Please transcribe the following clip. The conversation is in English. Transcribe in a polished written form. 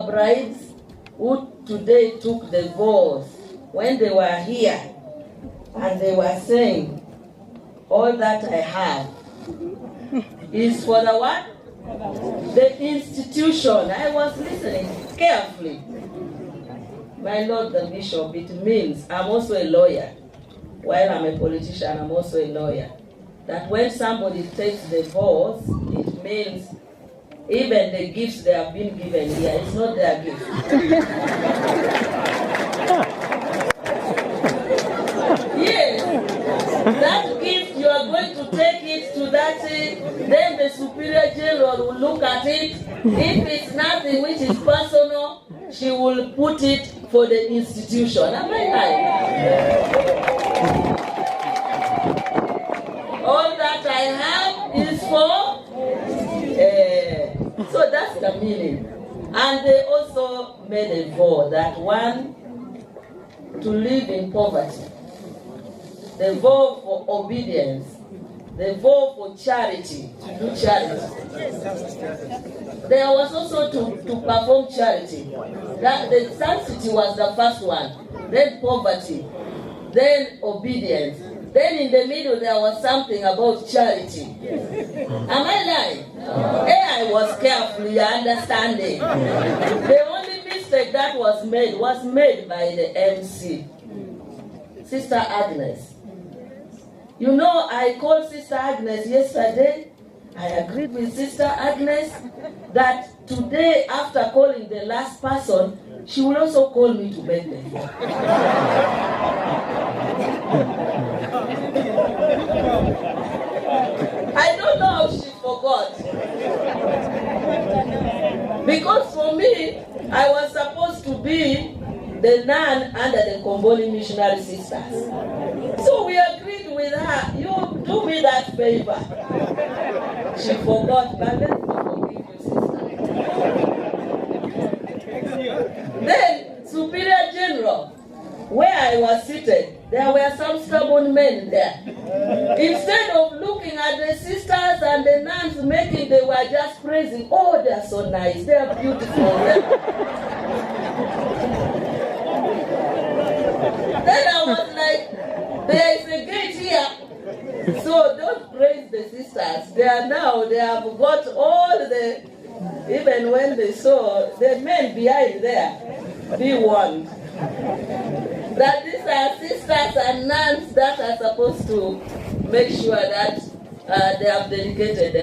brides who today took the vows, when they were here, and they were saying, all that I have is for the what? The institution. I was listening carefully. My Lord the Bishop, it means I'm also a lawyer. While I'm a politician, I'm also a lawyer. That when somebody takes the vows, it means even the gifts they have been given here, it's not their gift. Yes, that gift you are going to take it to that, then the Superior General will look at it. If it's nothing which is personal, she will put it for the institution. Am I right? All that I have is for, so that's the meaning. And they also made a vow that one, to live in poverty, the vow for obedience, the vow for charity, to do charity. There was also to perform charity. That the sanctity was the first one, then poverty, then obedience. Then in the middle there was something about charity. Am I lying? I was carefully understanding. The only mistake that was made by the MC, Sister Agnes. You know, I called Sister Agnes yesterday. I agreed with Sister Agnes that today, after calling the last person, she will also call me to make the vow. I don't know how she forgot. Because for me, I was supposed to be the nun under the Komboni Missionary Sisters. So we agreed with her, you do me that favor. She forgot, but let me forgive you, sister. Then, Superior General, where I was seated, there were some stubborn men there. Instead of looking at the sisters and the nuns making, they were just praising, oh, they're so nice, they're beautiful. Then I was like, there is a gate here, so don't praise the sisters. They have got all the, even when they saw the men behind there, be warned that these are sisters and nuns that are supposed to make sure that they have dedicated them.